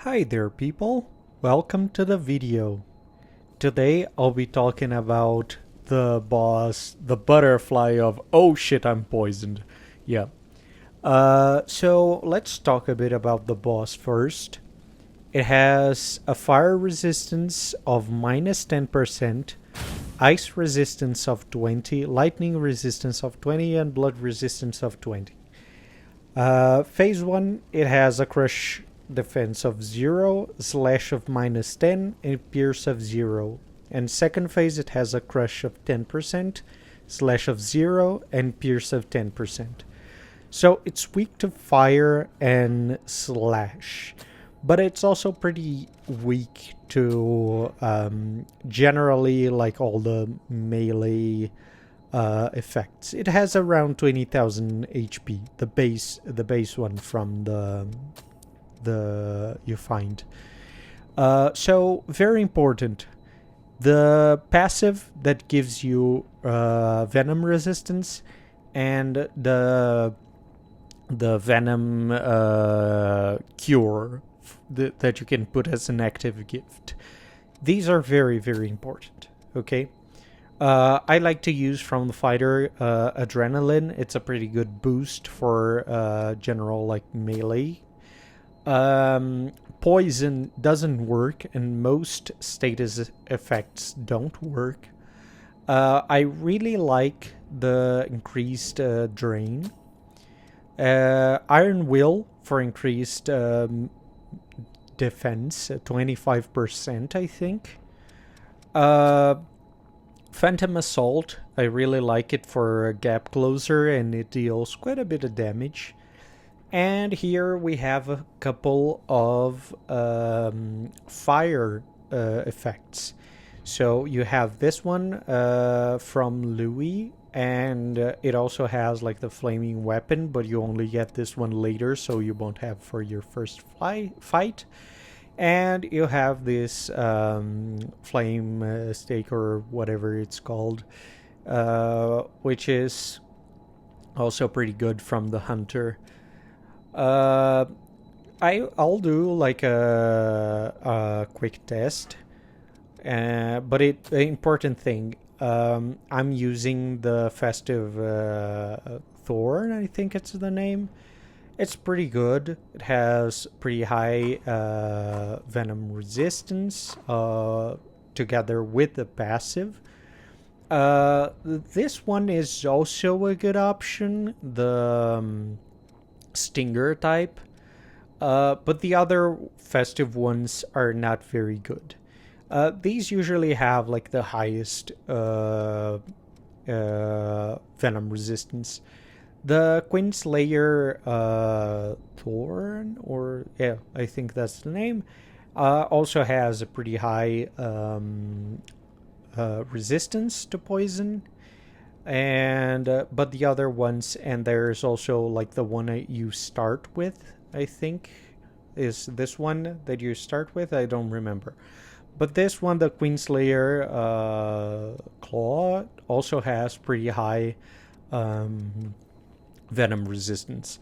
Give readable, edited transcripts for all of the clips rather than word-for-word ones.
Hi there people, welcome to the video. Today I'll be talking about the boss, the butterfly of oh shit I'm poisoned. Yeah. So let's talk a bit about the boss first. It has a fire resistance of minus 10%, ice resistance of 20, lightning resistance of 20, and blood resistance of 20. Phase 1, it has a crush defense of 0, slash of minus 10, and pierce of 0. And second phase, it has a crush of 10%, slash of 0, and pierce of 10%. So it's weak to fire and slash, but it's also pretty weak to generally like all the melee effects. It has around 20,000 HP, the base one from the you find. So very important. The passive that gives you venom resistance and the venom cure that you can put as an active gift. These are very, very important. Okay. I like to use from the fighter adrenaline. It's a pretty good boost for general like melee. Poison doesn't work, and most status effects don't work. I really like the increased drain. Iron Will for increased defense, 25%, I think. Phantom Assault, I really like it for a gap closer, and it deals quite a bit of damage. And here we have a couple of fire effects. So you have this one from Louis, and it also has like the flaming weapon, but you only get this one later, so you won't have for your first fight. And you have this flame stake or whatever it's called, which is also pretty good from the hunter. I'll do like a quick test, but the important thing, I'm using the festive thorn. I think it's the name. It's pretty good. It has pretty high venom resistance together with the passive. This one is also a good option, the stinger type, but the other festive ones are not very good. These usually have like the highest venom resistance. The Queenslayer Thorn, or yeah, I think that's the name, also has a pretty high resistance to poison. And but the other ones, and there's also like the one that you start with, I think, is this one that you start with. I don't remember. But this one, the Queenslayer Claw, also has pretty high venom resistance.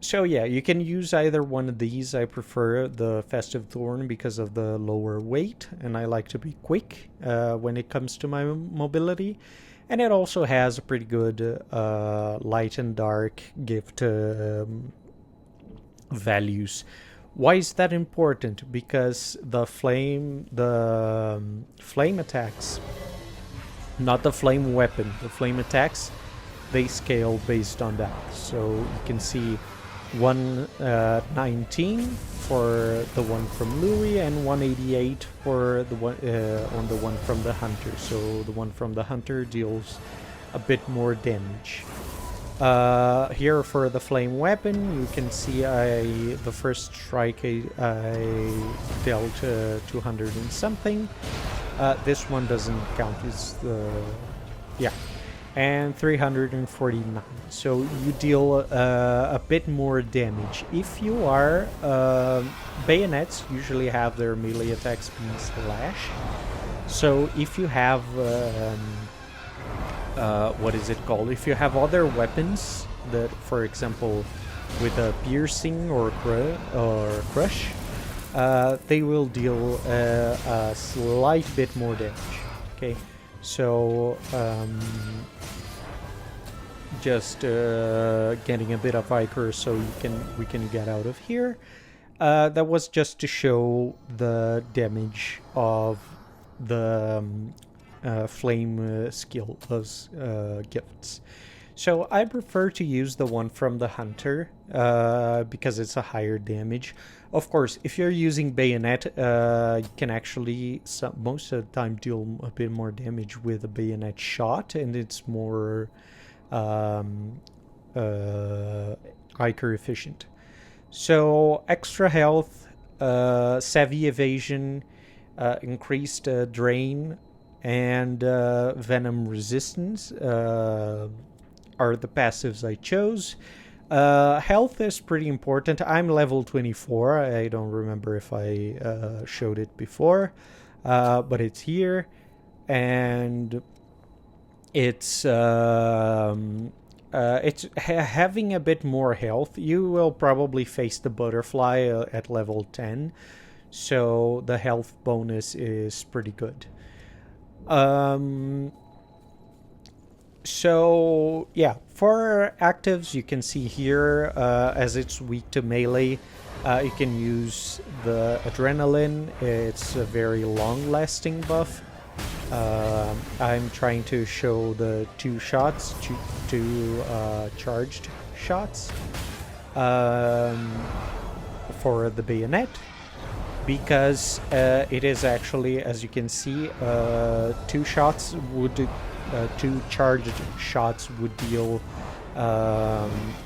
So yeah, you can use either one of these. I prefer the Festive Thorn because of the lower weight, and I like to be quick when it comes to my mobility. And it also has a pretty good light and dark gift values. Why is that important? Because the flame attacks, not the flame weapon, the flame attacks, they scale based on that. So you can see 119 for the one from Louis and 188 for the one on the one from the Hunter. So the one from the Hunter deals a bit more damage. Here for the flame weapon, you can see the first strike I dealt 200 and something. This one doesn't count. It's yeah. And 349. So you deal a bit more damage. If you are bayonets usually have their melee attacks being slash. So if you have what is it called? If you have other weapons that, for example, with a piercing or crush, they will deal a slight bit more damage. Okay, so just getting a bit of ichor so we can get out of here. That was just to show the damage of the flame skill gifts. So I prefer to use the one from the hunter because it's a higher damage. Of course, if you're using bayonet, you can actually most of the time deal a bit more damage with a bayonet shot, and it's more ichor efficient. So extra health, savvy evasion, increased drain, and venom resistance are the passives I chose. Health is pretty important. I'm level 24. I don't remember if I showed it before, but it's here, and it's having a bit more health. You will probably face the butterfly at level 10, so the health bonus is pretty good. So yeah, for actives, you can see here, as it's weak to melee, you can use the adrenaline. It's a very long-lasting buff. I'm trying to show the two shots, two charged shots for the bayonet, because it is actually, as you can see, two charged shots would deal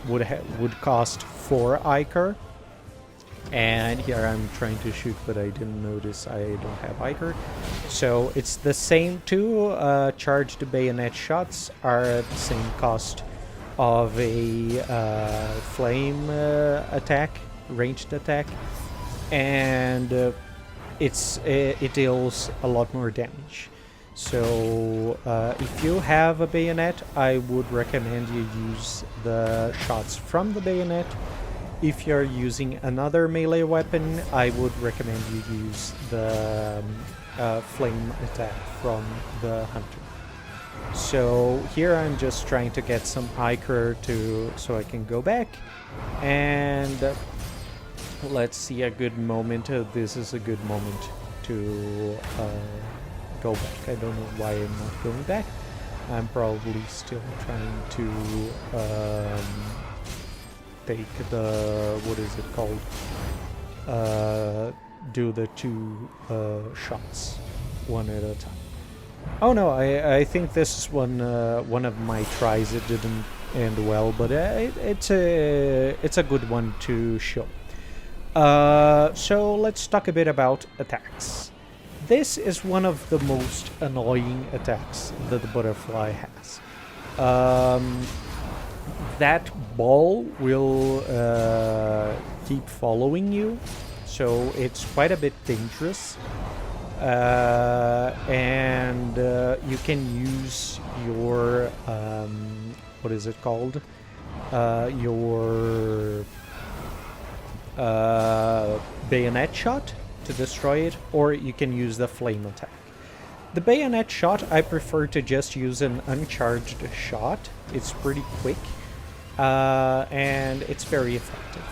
would cost 4 ichor. And here I'm trying to shoot, but I didn't notice I don't have ichor. So it's the same. Two charged bayonet shots are at the same cost of a flame attack, ranged attack, and it deals a lot more damage. So if you have a bayonet, I would recommend you use the shots from the bayonet. If you're using another melee weapon, I would recommend you use the flame attack from the hunter. So here I'm just trying to get some ichor so I can go back, and let's see a good moment. This is a good moment to go back. I don't know why I'm not going back. I'm probably still trying to take the, what is it called, do the two shots one at a time. Oh no, I think this is one of my tries. It didn't end well, but it's a good one to show. So let's talk a bit about attacks. This is one of the most annoying attacks that the butterfly has. That ball will keep following you, so it's quite a bit dangerous. And you can use your what is it called? Your bayonet shot to destroy it, or you can use the flame attack. The bayonet shot, I prefer to just use an uncharged shot. It's pretty quick, and it's very effective.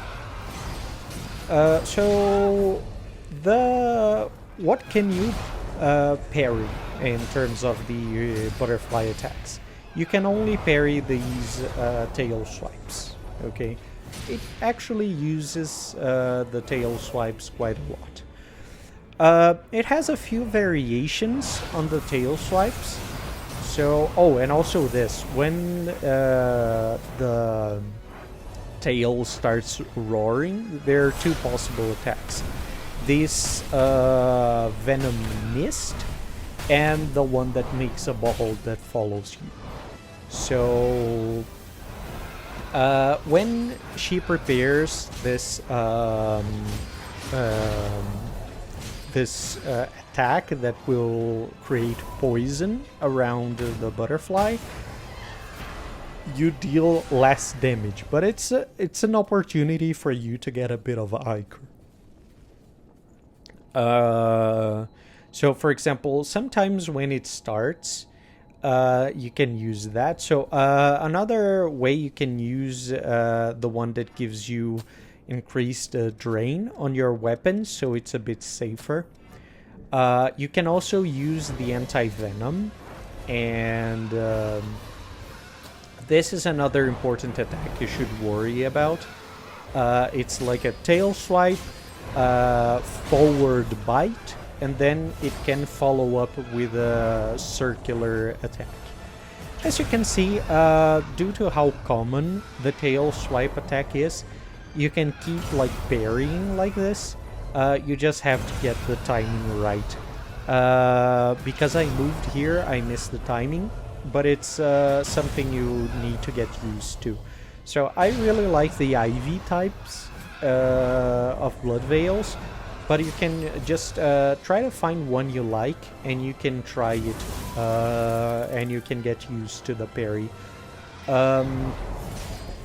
So what can you parry in terms of the butterfly attacks? You can only parry these tail swipes, okay? It actually uses the tail swipes quite a lot. It has a few variations on the tail swipes. So, oh, and also this, when the tail starts roaring, there are two possible attacks. This venom mist and the one that makes a ball that follows you. So when she prepares this attack that will create poison around the butterfly, you deal less damage, but it's an opportunity for you to get a bit of ichor. So for example, sometimes when it starts, you can use that. So another way you can use the one that gives you increased drain on your weapons, so it's a bit safer. You can also use the anti-venom, and this is another important attack you should worry about. It's like a tail swipe, forward bite, and then it can follow up with a circular attack. As you can see, due to how common the tail swipe attack is, you can keep like parrying like this. You just have to get the timing right. Because I moved here, I missed the timing, but it's something you need to get used to. So I really like the IV types of Blood Veils, but you can just try to find one you like, and you can try it, and you can get used to the parry.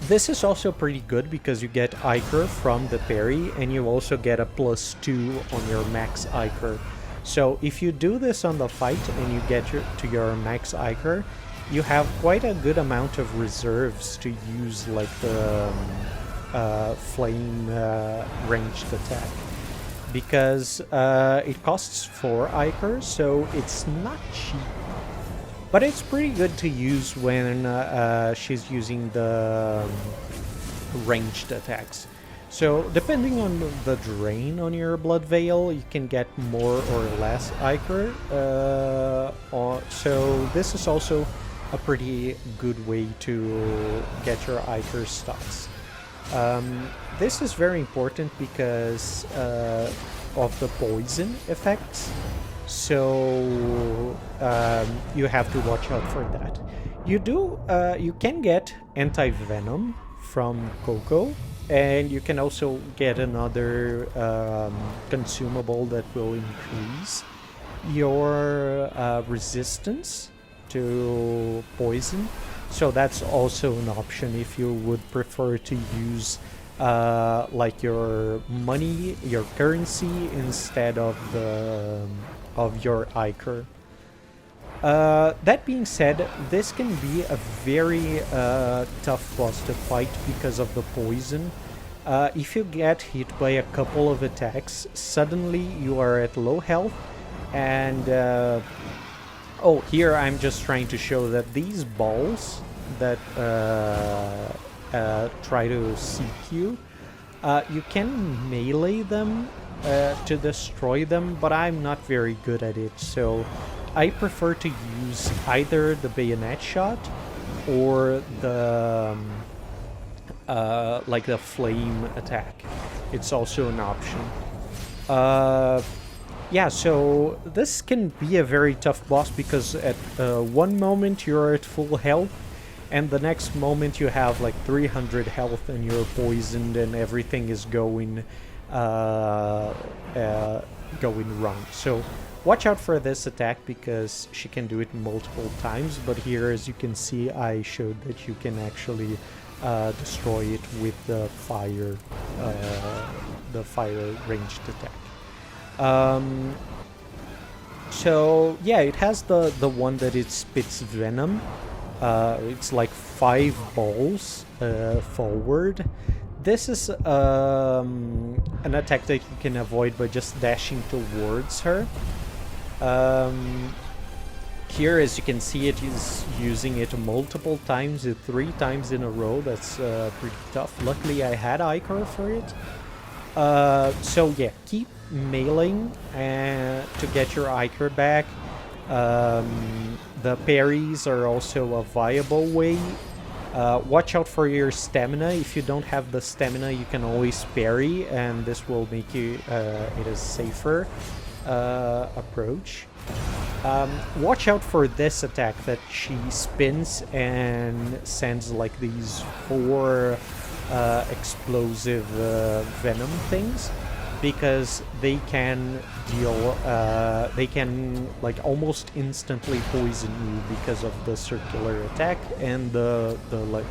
This is also pretty good because you get ichor from the parry, and you also get a +2 on your max ichor. So if you do this on the fight and you get to your max ichor, you have quite a good amount of reserves to use like the flame ranged attack. Because it costs 4 ichor, so it's not cheap. But it's pretty good to use when she's using the ranged attacks. So depending on the drain on your Blood Veil, you can get more or less ichor. So this is also a pretty good way to get your ichor stats. This is very important because of the poison effects. So you have to watch out for that. You can get anti-venom from Coco, and you can also get another consumable that will increase your resistance to poison. So that's also an option if you would prefer to use like your money, your currency, instead of your ichor. That being said, this can be a very tough boss to fight because of the poison. If you get hit by a couple of attacks, suddenly you are at low health, and oh, here I'm just trying to show that these balls that try to seek you, you can melee them to destroy them, but I'm not very good at it, so I prefer to use either the bayonet shot or the like the flame attack. It's also an option. Yeah, so this can be a very tough boss because at one moment you're at full health, and the next moment you have like 300 health and you're poisoned and everything is going wrong. So watch out for this attack because she can do it multiple times, but here, as you can see, I showed that you can actually destroy it with the fire ranged attack. So yeah, it has the one that it spits venom. It's like 5 balls forward. This is an attack that you can avoid by just dashing towards her. Here, as you can see, it is using it multiple times, 3 times in a row. That's pretty tough. Luckily, I had ichor for it. So yeah, keep mailing to get your ichor back. The parries are also a viable way. Watch out for your stamina. If you don't have the stamina, you can always parry, and this will make you it a safer approach. Watch out for this attack that she spins and sends like these 4 explosive venom things. because they can deal, they can like almost instantly poison you because of the circular attack and the like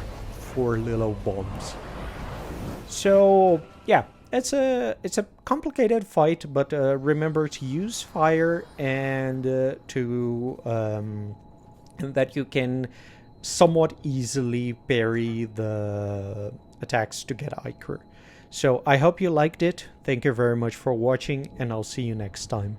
4 little bombs. So yeah, it's a complicated fight, but remember to use fire and that you can somewhat easily parry the attacks to get ichor. So I hope you liked it. Thank you very much for watching, and I'll see you next time.